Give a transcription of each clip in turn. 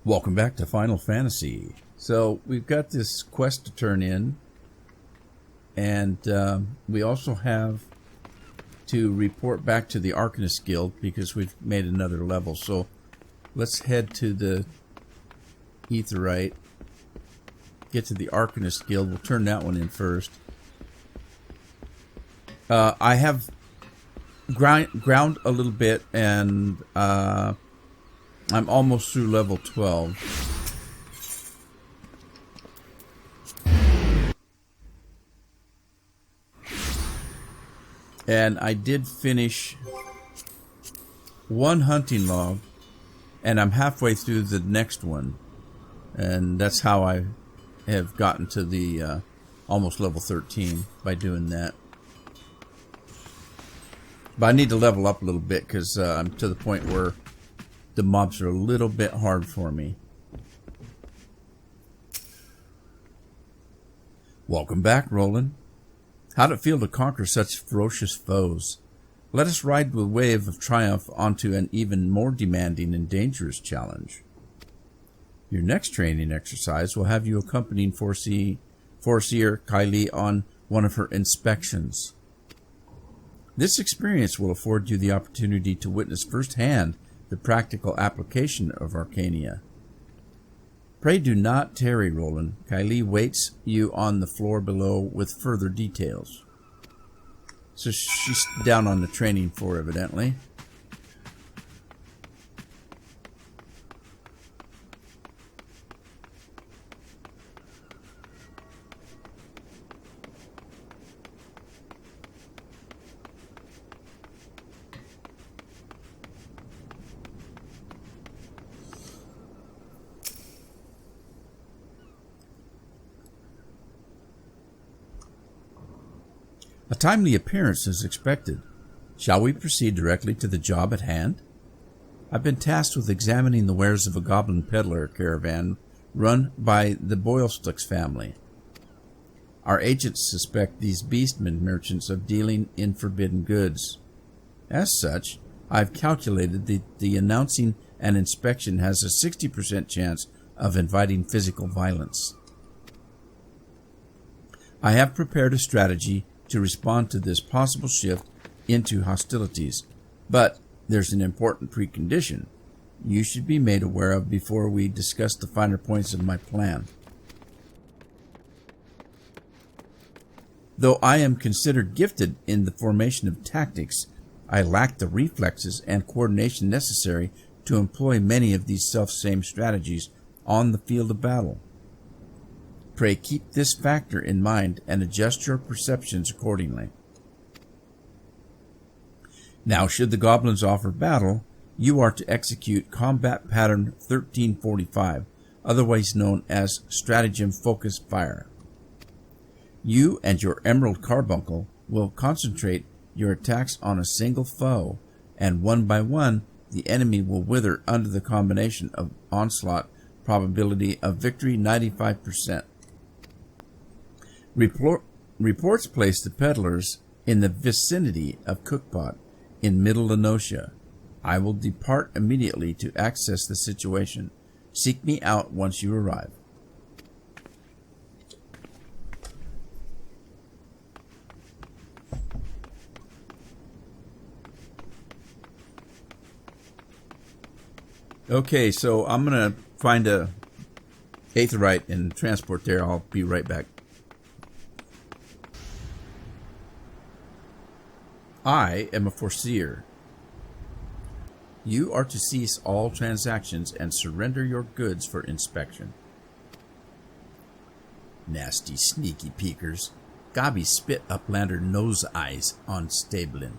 Welcome back to Final Fantasy. So we've got this quest to turn in, and we also have to report back to the Arcanist Guild because we've made another level. So let's head to the Aetheryte, get to the Arcanist Guild. We'll turn that one in first. I have ground a little bit, and I'm almost through level 12. And I did finish one hunting log, and I'm halfway through the next one. And that's how I have gotten to the almost level 13 by doing that. But I need to level up a little bit because I'm to the point where the mobs are a little bit hard for me. Welcome back, Roland. How'd it feel to conquer such ferocious foes? Let us ride the wave of triumph onto an even more demanding and dangerous challenge. Your next training exercise will have you accompanying Foreseer Kylie on one of her inspections. This experience will afford you the opportunity to witness firsthand the practical application of Arcania. Pray do not tarry, Roland. Kylie waits you on the floor below with further details. So she's down on the training floor, evidently. A timely appearance is expected. Shall we proceed directly to the job at hand? I've been tasked with examining the wares of a goblin peddler caravan run by the Boylesticks family. Our agents suspect these beastmen merchants of dealing in forbidden goods. As such, I've calculated that the announcing an inspection has a 60% chance of inviting physical violence. I have prepared a strategy to respond to this possible shift into hostilities. But there's an important precondition you should be made aware of before we discuss the finer points of my plan. Though I am considered gifted in the formation of tactics, I lack the reflexes and coordination necessary to employ many of these self-same strategies on the field of battle. Pray keep this factor in mind and adjust your perceptions accordingly. Now, should the goblins offer battle, you are to execute Combat Pattern 1345, otherwise known as Stratagem Focused Fire. You and your Emerald Carbuncle will concentrate your attacks on a single foe, and one by one, the enemy will wither under the combination of onslaught probability of victory 95%. Reports place the peddlers in the vicinity of Cookpot in Middle Lenosha. I will depart immediately to access the situation. Seek me out once you arrive. Okay, so I'm going to find a Aetheryte and transport there. I'll be right back. I am a Foreseer. You are to cease all transactions and surrender your goods for inspection. Nasty, sneaky peekers. Gabi spit Uplander nose eyes on Stablin.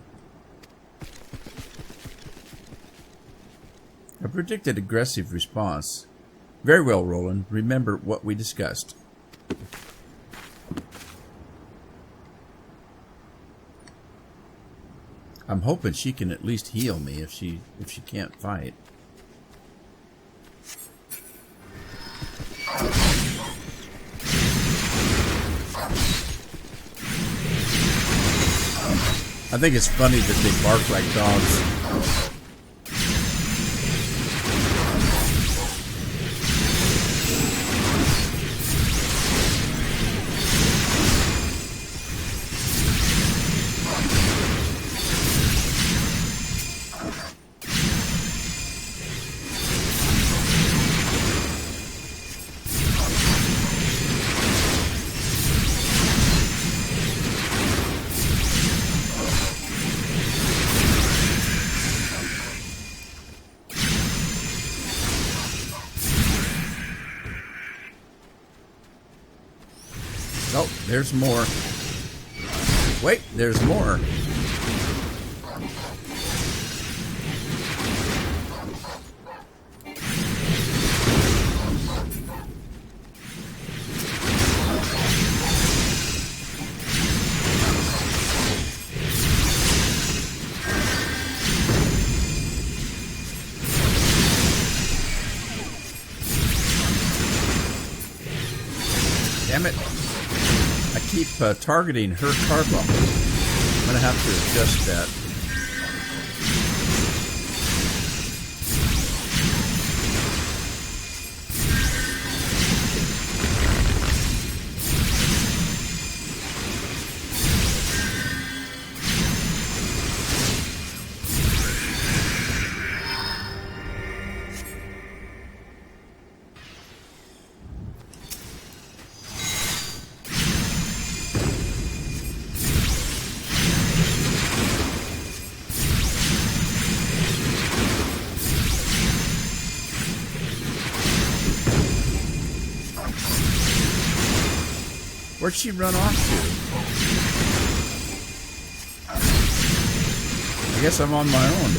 A predicted aggressive response. Very well, Roland. Remember what we discussed. I'm hoping she can at least heal me if she can't fight. I think it's funny that they bark like dogs. There's more. Wait, there's more. Damn it. I keep targeting her car bumper. I'm going to have to adjust that. Where'd she run off to? I guess I'm on my own.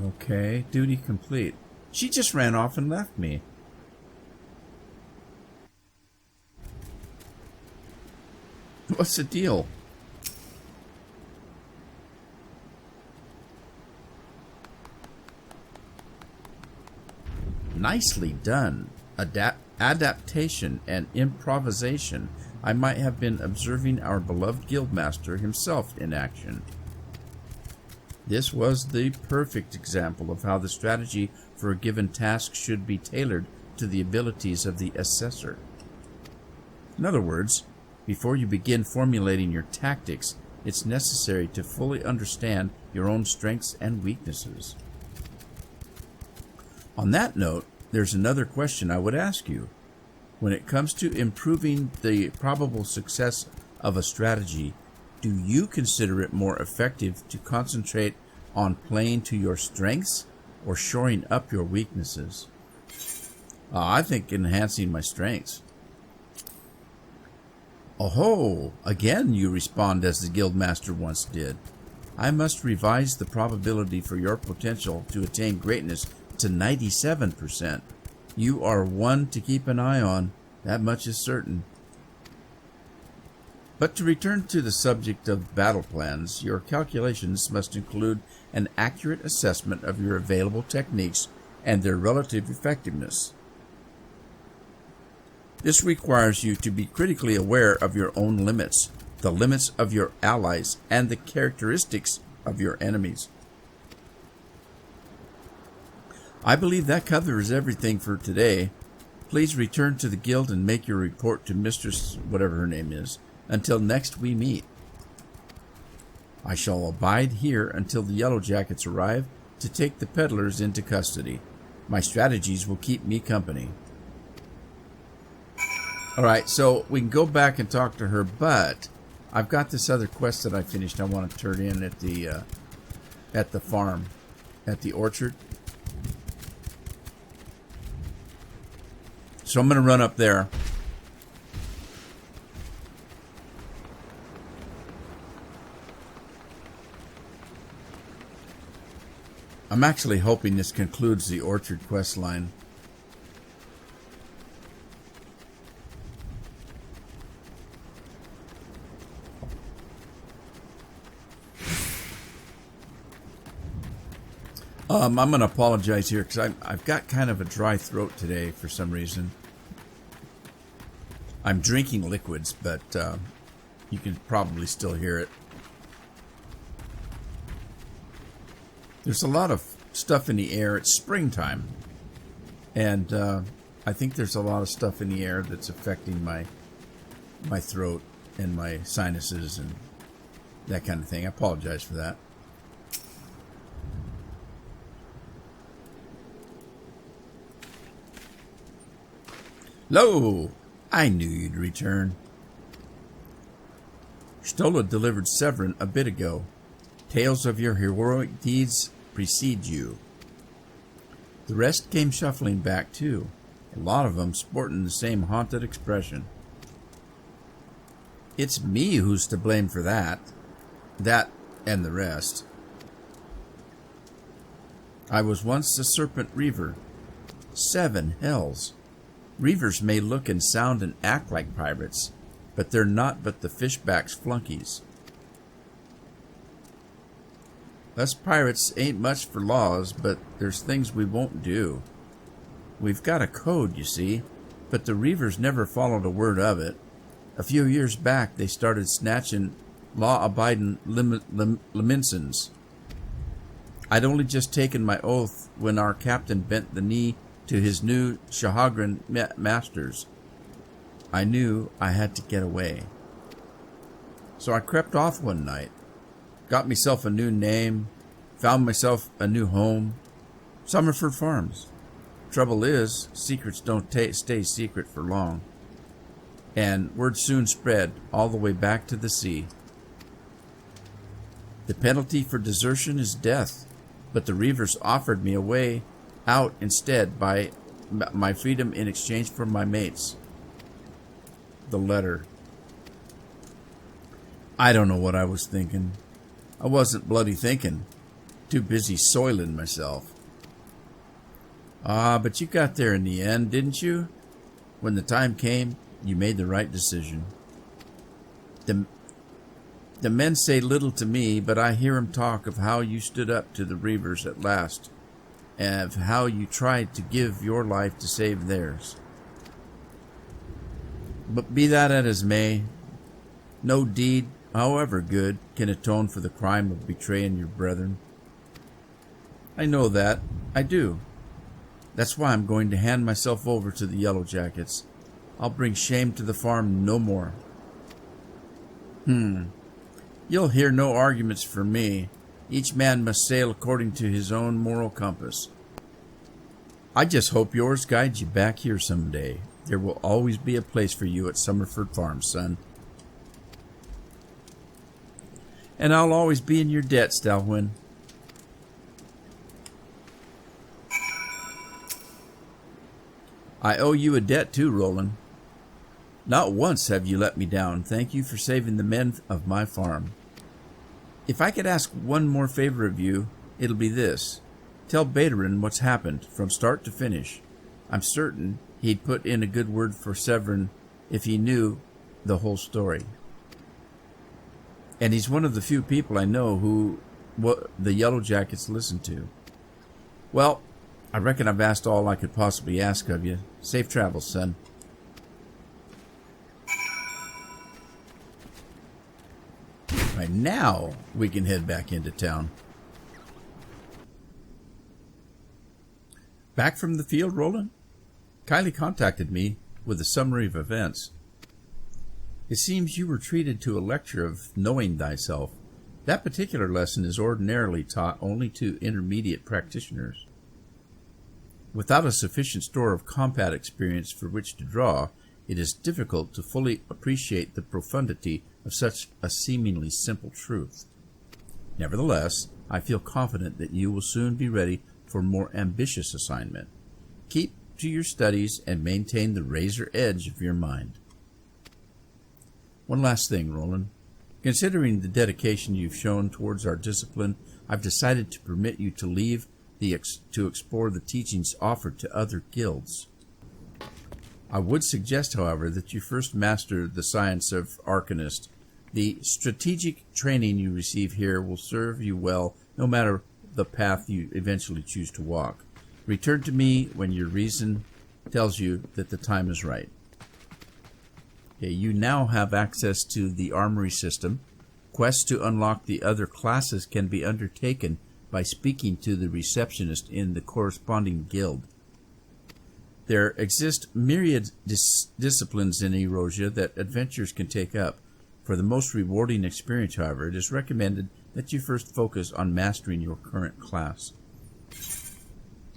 Okay, duty complete. She just ran off and left me. What's the deal? Nicely done. Adaptation and improvisation. I might have been observing our beloved guildmaster himself in action. This was the perfect example of how the strategy for a given task should be tailored to the abilities of the assessor. In other words, before you begin formulating your tactics, it's necessary to fully understand your own strengths and weaknesses. On that note, there's another question I would ask you. When it comes to improving the probable success of a strategy, do you consider it more effective to concentrate on playing to your strengths or shoring up your weaknesses? I think enhancing my strengths. Oh, again you respond as the guildmaster once did. I must revise the probability for your potential to attain greatness to 97%. You are one to keep an eye on, that much is certain. But to return to the subject of battle plans, your calculations must include an accurate assessment of your available techniques and their relative effectiveness. This requires you to be critically aware of your own limits, the limits of your allies, and the characteristics of your enemies. I believe that covers everything for today. Please return to the guild and make your report to Mistress, whatever her name is, until next we meet. I shall abide here until the Yellow Jackets arrive to take the peddlers into custody. My strategies will keep me company. Alright, so we can go back and talk to her, but I've got this other quest that I finished I want to turn in at the farm, at the orchard. So I'm going to run up there. I'm actually hoping this concludes the orchard quest line. I'm going to apologize here because I've got kind of a dry throat today for some reason. I'm drinking liquids, but you can probably still hear it. There's a lot of stuff in the air. It's springtime. And I think there's a lot of stuff in the air that's affecting my throat and my sinuses and that kind of thing. I apologize for that. Hello! I knew you'd return. Stola delivered Severin a bit ago. Tales of your heroic deeds precede you. The rest came shuffling back too, a lot of them sporting the same haunted expression. It's me who's to blame for that. That and the rest. I was once a serpent reaver. 7 hells. Reavers may look and sound and act like pirates, but they're not but the fishback's flunkies. Us pirates ain't much for laws, but there's things we won't do. We've got a code, you see, but the reavers never followed a word of it. A few years back, they started snatching law-abiding liminsons. I'd only just taken my oath when our captain bent the knee to his new Shahagran masters. I knew I had to get away. So I crept off one night, got myself a new name, found myself a new home, Summerford Farms. Trouble is, secrets don't stay secret for long. And word soon spread all the way back to the sea. The penalty for desertion is death, but the reavers offered me a way out instead by my freedom in exchange for my mates. The letter. I don't know what I was thinking. I wasn't bloody thinking. Too busy soiling myself. But you got there in the end, didn't you? When the time came, you made the right decision. The men say little to me, but I hear 'em talk of how you stood up to the reavers at last, and of how you tried to give your life to save theirs. But be that as may, no deed, however good, can atone for the crime of betraying your brethren. I know that. I do. That's why I'm going to hand myself over to the Yellow Jackets. I'll bring shame to the farm no more. You'll hear no arguments from me. Each man must sail according to his own moral compass. I just hope yours guides you back here someday. There will always be a place for you at Summerford Farms, son. And I'll always be in your debt, Stalwyn. I owe you a debt too, Roland. Not once have you let me down. Thank you for saving the men of my farm. If I could ask one more favor of you, it'll be this. Tell Baterin what's happened from start to finish. I'm certain he'd put in a good word for Severin if he knew the whole story. And he's one of the few people I know who the Yellow Jackets listen to. Well, I reckon I've asked all I could possibly ask of you. Safe travels, son. Right, now we can head back into town. Back from the field, Roland? Kylie contacted me with a summary of events. It seems you were treated to a lecture of knowing thyself. That particular lesson is ordinarily taught only to intermediate practitioners. Without a sufficient store of combat experience for which to draw, it is difficult to fully appreciate the profundity of such a seemingly simple truth. Nevertheless, I feel confident that you will soon be ready for a more ambitious assignment. Keep to your studies and maintain the razor edge of your mind. One last thing, Roland. Considering the dedication you've shown towards our discipline, I've decided to permit you to leave to explore the teachings offered to other guilds. I would suggest, however, that you first master the science of Arcanist. The strategic training you receive here will serve you well, no matter the path you eventually choose to walk. Return to me when your reason tells you that the time is right. Okay, you now have access to the armory system. Quests to unlock the other classes can be undertaken by speaking to the receptionist in the corresponding guild. There exist myriad disciplines in Erosia that adventurers can take up. For the most rewarding experience, however, it is recommended that you first focus on mastering your current class.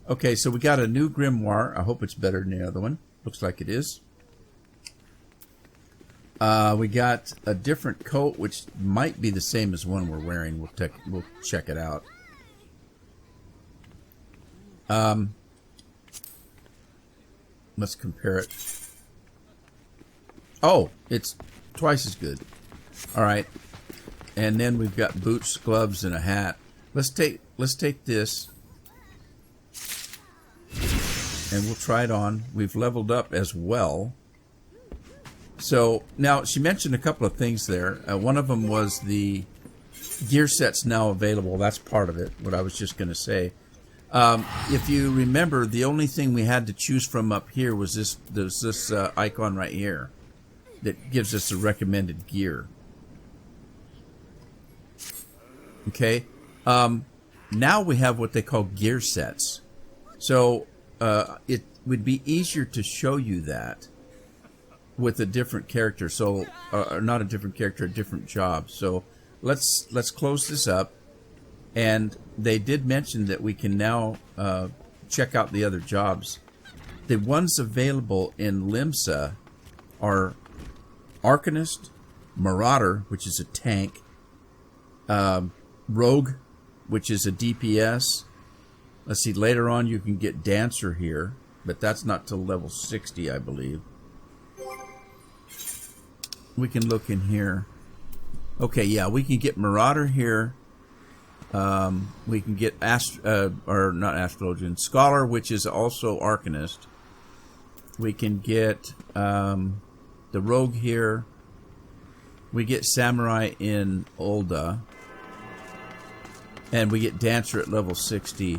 Okay, so we got a new grimoire. I hope it's better than the other one. Looks like it is. We got a different coat, which might be the same as one we're wearing. We'll check it out. Let's compare it. Oh, it's twice as good. All right, and then we've got boots, gloves, and a hat. Let's take this, and we'll try it on. We've leveled up as well. So now she mentioned a couple of things there. One of them was the gear sets now available. That's part of it. What I was just going to say. If you remember, the only thing we had to choose from up here was this icon right here that gives us the recommended gear. Okay. Now we have what they call gear sets. So it would be easier to show you that with a different character. So not a different character, a different job. So let's close this up. And they did mention that we can now check out the other jobs. The ones available in Limsa are Arcanist, Marauder, which is a tank, Rogue, which is a DPS. Let's see, later on you can get Dancer here, but that's not till level 60, I believe. We can look in here. Okay, yeah, we can get Marauder here. We can get or not Astrologian, Scholar, which is also Arcanist. We can get the Rogue here. We get Samurai in Ulda. And we get Dancer at level 60.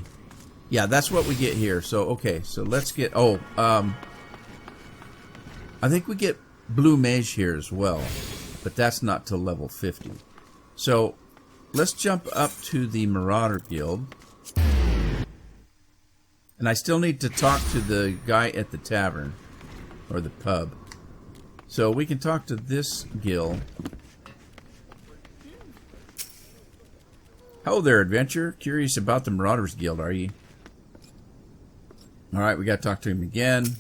Yeah, that's what we get here. So, okay, so let's get... Oh, I think we get Blue Mage here as well. But that's not till level 50. So... let's jump up to the Marauder Guild. And I still need to talk to the guy at the tavern. Or the pub. So we can talk to this guild. Hello there, adventurer. Curious about the Marauders Guild, are you? Alright, we got to talk to him again.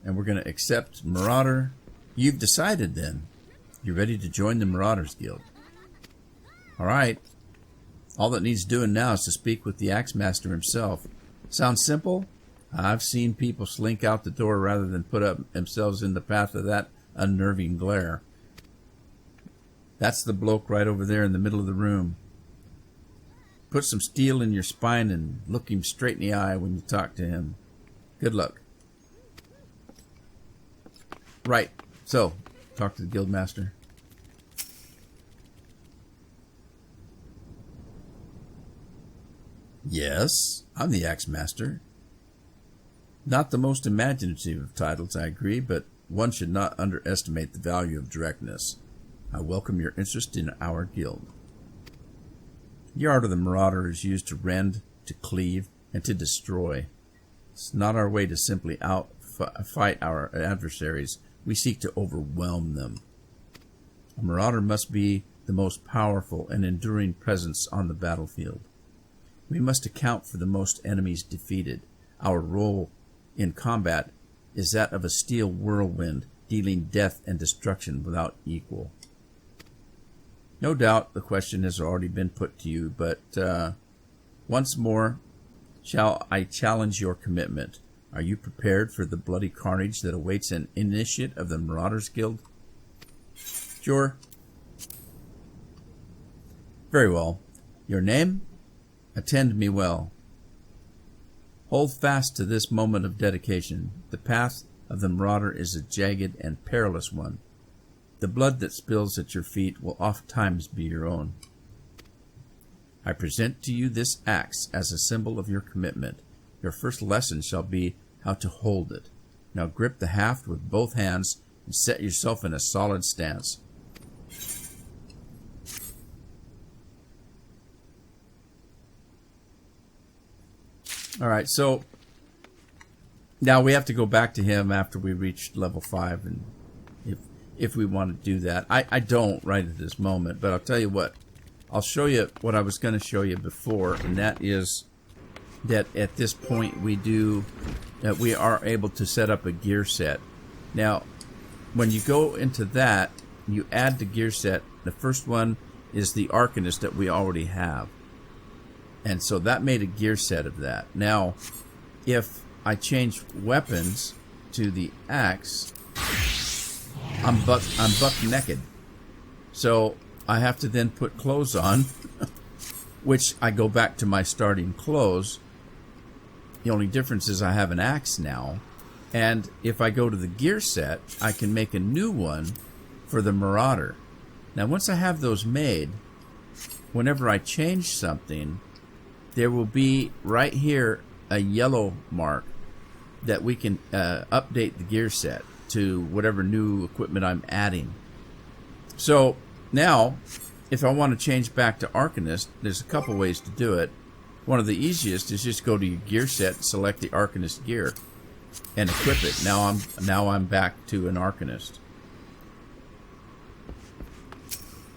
And we're going to accept Marauder. You've decided then. You're ready to join the Marauders Guild. Alright. All that needs doing now is to speak with the Axe Master himself. Sounds simple? I've seen people slink out the door rather than put up themselves in the path of that unnerving glare. That's the bloke right over there in the middle of the room. Put some steel in your spine and look him straight in the eye when you talk to him. Good luck. Right. So, talk to the Guildmaster. Yes, I'm the Axe Master. Not the most imaginative of titles, I agree, but one should not underestimate the value of directness. I welcome your interest in our guild. The art of the Marauder is used to rend, to cleave, and to destroy. It's not our way to simply fight our adversaries. We seek to overwhelm them. A Marauder must be the most powerful and enduring presence on the battlefield. We must account for the most enemies defeated. Our role in combat is that of a steel whirlwind, dealing death and destruction without equal. No doubt the question has already been put to you, but once more, shall I challenge your commitment? Are you prepared for the bloody carnage that awaits an initiate of the Marauders Guild? Sure. Very well. Your name? Attend me well. Hold fast to this moment of dedication. The path of the Marauder is a jagged and perilous one. The blood that spills at your feet will oftentimes be your own. I present to you this axe as a symbol of your commitment. Your first lesson shall be how to hold it. Now grip the haft with both hands and set yourself in a solid stance. Alright, so now we have to go back to him after we reach level 5, and if we want to do that. I don't right at this moment, but I'll tell you what. I'll show you what I was going to show you before, and that is that at this point we are able to set up a gear set. Now, when you go into that, you add the gear set. The first one is the Arcanist that we already have. And so that made a gear set of that. Now, if I change weapons to the axe, I'm buck naked. So I have to then put clothes on, which I go back to my starting clothes. The only difference is I have an axe now. And if I go to the gear set, I can make a new one for the Marauder. Now, once I have those made, whenever I change something, there will be right here a yellow mark that we can update the gear set to whatever new equipment I'm adding. So now, if I want to change back to Arcanist, there's a couple ways to do it. One of the easiest is just go to your gear set, select the Arcanist gear, and equip it. Now I'm back to an Arcanist.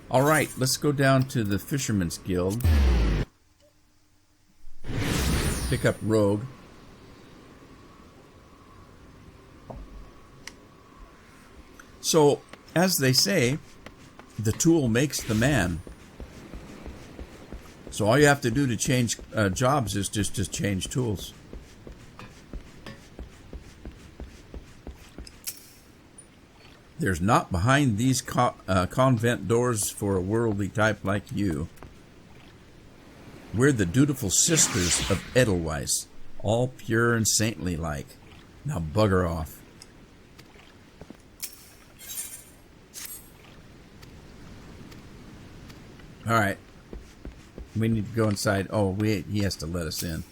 All right, let's go down to the Fisherman's Guild. Pick up Rogue. So, as they say, the tool makes the man. So all you have to do to change jobs is just to change tools. There's naught behind these convent doors for a worldly type like you. We're the dutiful sisters of Edelweiss, all pure and saintly like. Now bugger off. All right. We need to go inside. Oh, he has to let us in.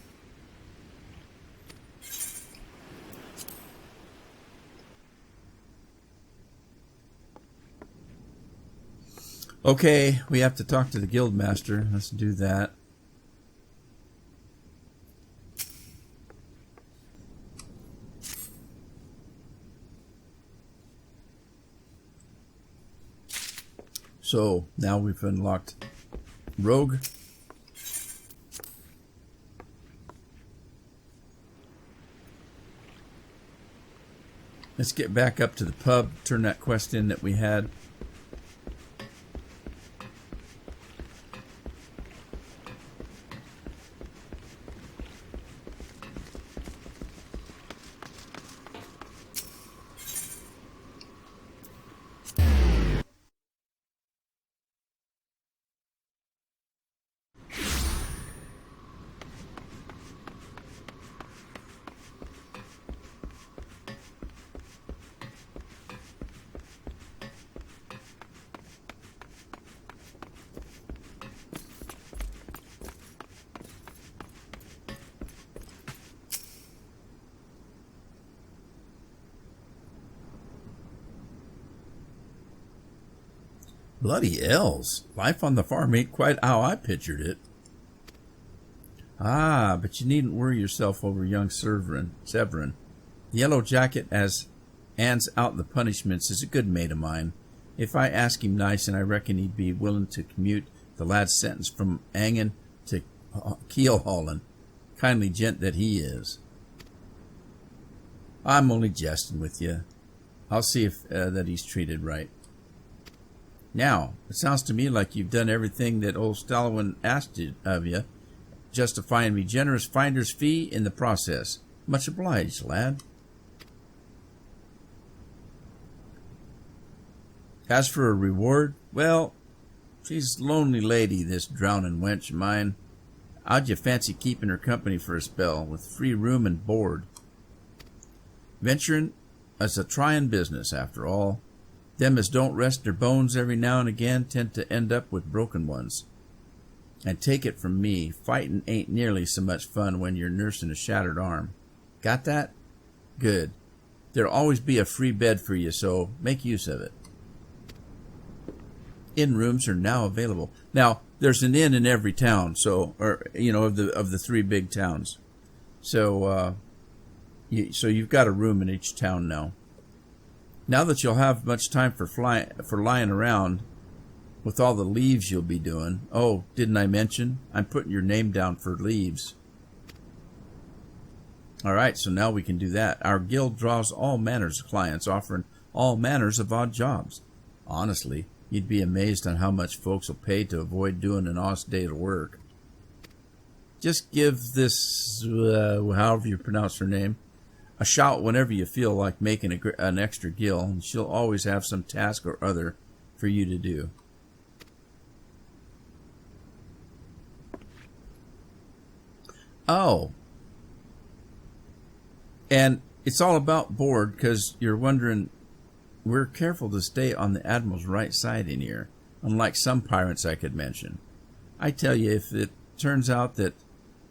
Okay, we have to talk to the Guildmaster. Let's do that. So, now we've unlocked Rogue. Let's get back up to the pub, turn that quest in that we had. Bloody elves. Life on the farm ain't quite how I pictured it. Ah, but you needn't worry yourself over young Severin. The Yellow Jacket, as hands out the punishments, is a good mate of mine. If I ask him nice, and I reckon he'd be willing to commute the lad's sentence from hanging to keel hauling. Kindly gent that he is. I'm only jesting with you. I'll see if that he's treated right. Now, it sounds to me like you've done everything that old Stalwin asked of you, justifying me generous finder's fee in the process. Much obliged, lad. As for a reward, well, she's a lonely lady, this drowning wench of mine. How'd you fancy keeping her company for a spell, with free room and board? Venturing is a trying business, after all. Them as don't rest their bones every now and again tend to end up with broken ones. And take it from me, fighting ain't nearly so much fun when you're nursing a shattered arm. Got that? Good. There'll always be a free bed for you, so make use of it. Inn rooms are now available. Now, there's an inn in every town, so, or of the three big towns. So, you've got a room in each town now. Now that you'll have much time for lying around with all the leaves you'll be doing. Oh, didn't I mention? I'm putting your name down for leaves. All right, so now we can do that. Our guild draws all manners of clients, offering all manners of odd jobs. Honestly, you'd be amazed on how much folks will pay to avoid doing an honest day of work. Just give this, however you pronounce her name, a shout whenever you feel like making an extra gill, and she'll always have some task or other for you to do. Oh. And it's all about board, because you're wondering, we're careful to stay on the Admiral's right side in here, unlike some pirates I could mention. I tell you, if it turns out that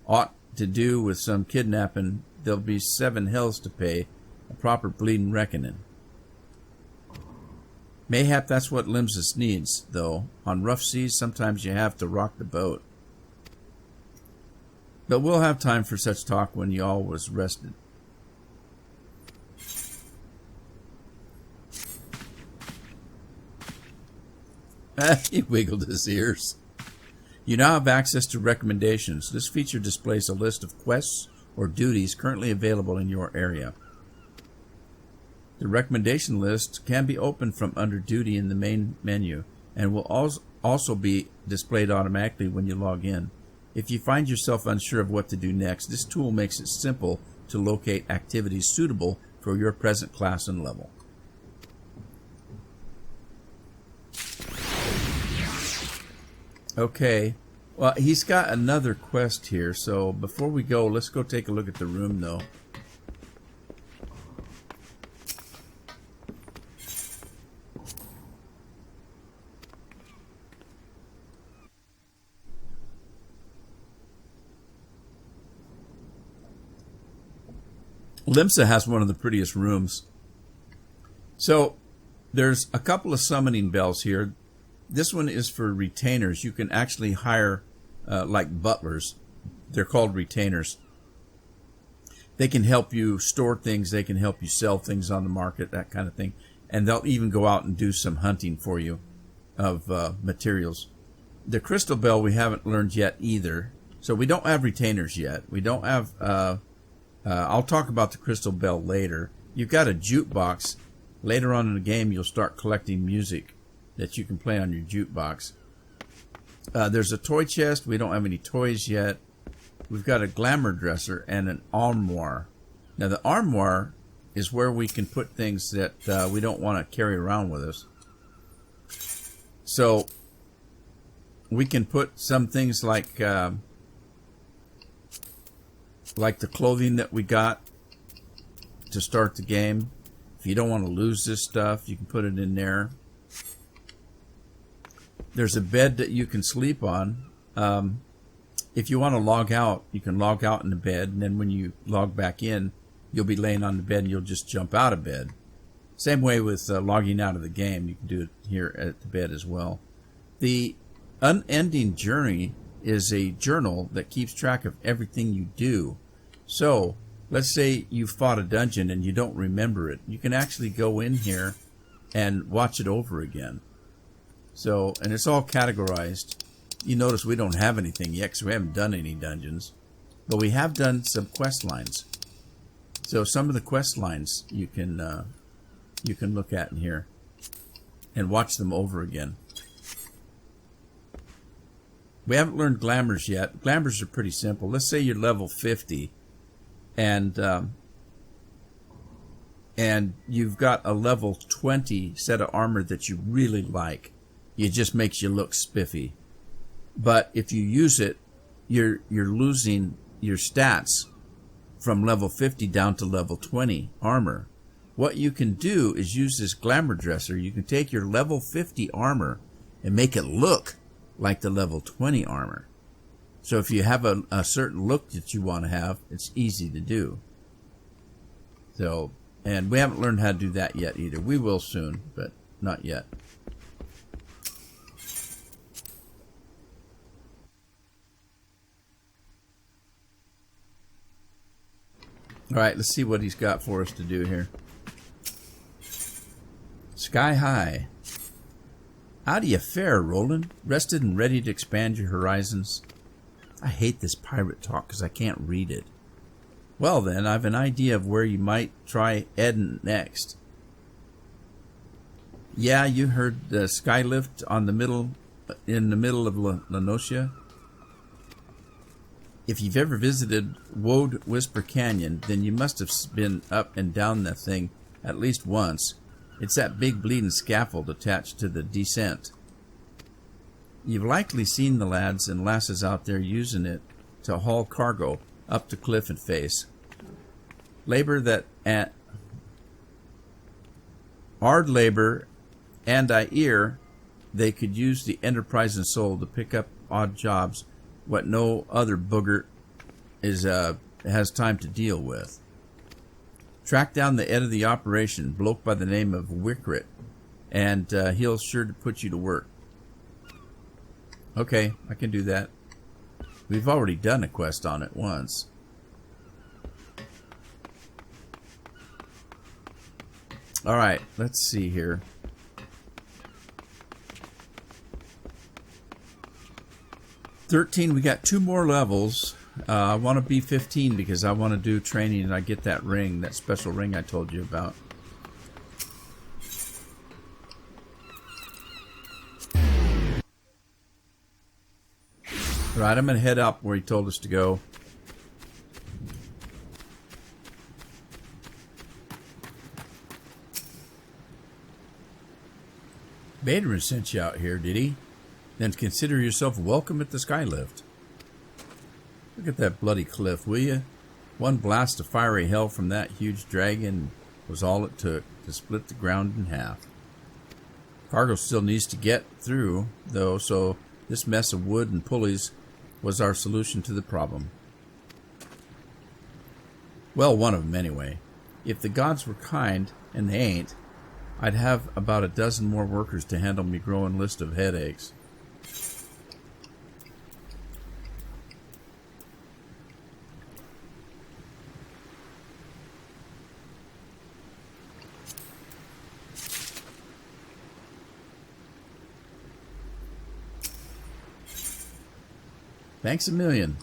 aught to do with some kidnapping, there'll be 7 hells to pay, a proper bleeding reckoning. Mayhap that's what Limsus needs, though. On rough seas, sometimes you have to rock the boat. But we'll have time for such talk when you all was rested. He wiggled his ears. You now have access to recommendations. This feature displays a list of quests or duties currently available in your area. The recommendation list can be opened from under Duty in the main menu and will also be displayed automatically when you log in. If you find yourself unsure of what to do next, this tool makes it simple to locate activities suitable for your present class and level. Okay, well, he's got another quest here, so before we go, let's go take a look at the room, though. Limsa has one of the prettiest rooms. So, there's a couple of summoning bells here. This one is for retainers. You can actually hire, like butlers. They're called retainers. They can help you store things. They can help you sell things on the market, that kind of thing. And they'll even go out and do some hunting for you of materials. The crystal bell we haven't learned yet either. So we don't have retainers yet. We don't have... I'll talk about the crystal bell later. You've got a jukebox. Later on in the game, you'll start collecting music that you can play on your jukebox. There's a toy chest. We don't have any toys yet. We've got a glamour dresser and an armoire. Now, the armoire is where we can put things that we don't want to carry around with us. So, we can put some things like the clothing that we got to start the game. If you don't want to lose this stuff, you can put it in there. There's a bed that you can sleep on. If you want to log out, you can log out in the bed, and then when you log back in, you'll be laying on the bed and you'll just jump out of bed. Same way with logging out of the game. You can do it here at the bed as well. The Unending Journey is a journal that keeps track of everything you do. So, let's say you fought a dungeon and you don't remember it. You can actually go in here and watch it over again. So, and it's all categorized. You notice we don't have anything yet because we haven't done any dungeons. But we have done some quest lines. So some of the quest lines you can look at in here and watch them over again. We haven't learned glamours yet. Glamours are pretty simple. Let's say you're level 50 and you've got a level 20 set of armor that you really like. It just makes you look spiffy. But if you use it, you're losing your stats from level 50 down to level 20 armor. What you can do is use this glamour dresser. You can take your level 50 armor and make it look like the level 20 armor. So if you have a certain look that you want to have, it's easy to do. So, and we haven't learned how to do that yet either. We will soon, but not yet. All right, let's see what he's got for us to do here. Sky high. How do you fare, Roland? Rested and ready to expand your horizons? I hate this pirate talk because I can't read it. Well then, I've an idea of where you might try heading next. Yeah, you heard the skylift in the middle of Lenocia. If you've ever visited Woad Whisper Canyon, then you must have been up and down that thing at least once. It's that big bleeding scaffold attached to the descent. You've likely seen the lads and lasses out there using it to haul cargo up the cliff and face. Labor that hard labor, and I hear they could use the enterprising soul to pick up odd jobs what no other booger has time to deal with. Track down the head of the operation, bloke by the name of Wickrit, and he'll sure to put you to work. Okay, I can do that. We've already done a quest on it once. Alright, let's see here. $13, we got 2 more levels. I want to be 15 because I want to do training and I get that ring, that special ring I told you about. Alright, I'm going to head up where he told us to go. Baderin sent you out here, did he? Then consider yourself welcome at the skylift. Look at that bloody cliff, will you? One blast of fiery hell from that huge dragon was all it took to split the ground in half. Cargo still needs to get through, though, so this mess of wood and pulleys was our solution to the problem. Well, one of them anyway. If the gods were kind, and they ain't, I'd have about a dozen more workers to handle me growing list of headaches. Thanks a million.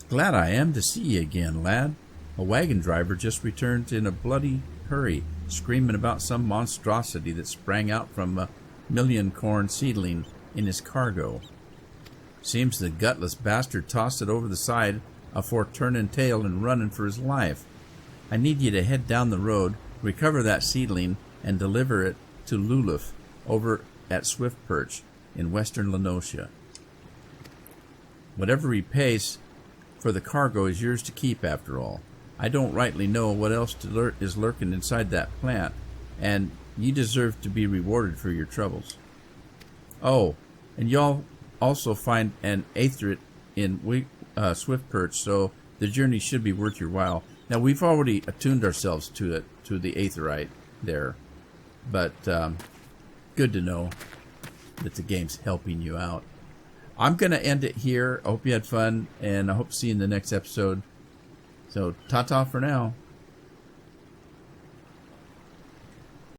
Glad I am to see you again, lad. A wagon driver just returned in a bloody hurry, screaming about some monstrosity that sprang out from a million corn seedling in his cargo. Seems the gutless bastard tossed it over the side afore turning tail and running for his life. I need you to head down the road, recover that seedling, and deliver it to Luluf over at Swift Perch in western Lenocia. Whatever he pays for the cargo is yours to keep after all. I don't rightly know what else is lurking inside that plant, and you deserve to be rewarded for your troubles. Oh, and y'all also find an aetherit in Swift Perch, so the journey should be worth your while. Now, we've already attuned ourselves to it, to the aetherite there, but good to know that the game's helping you out. I'm going to end it here. I hope you had fun, and I hope to see you in the next episode. So, ta-ta for now.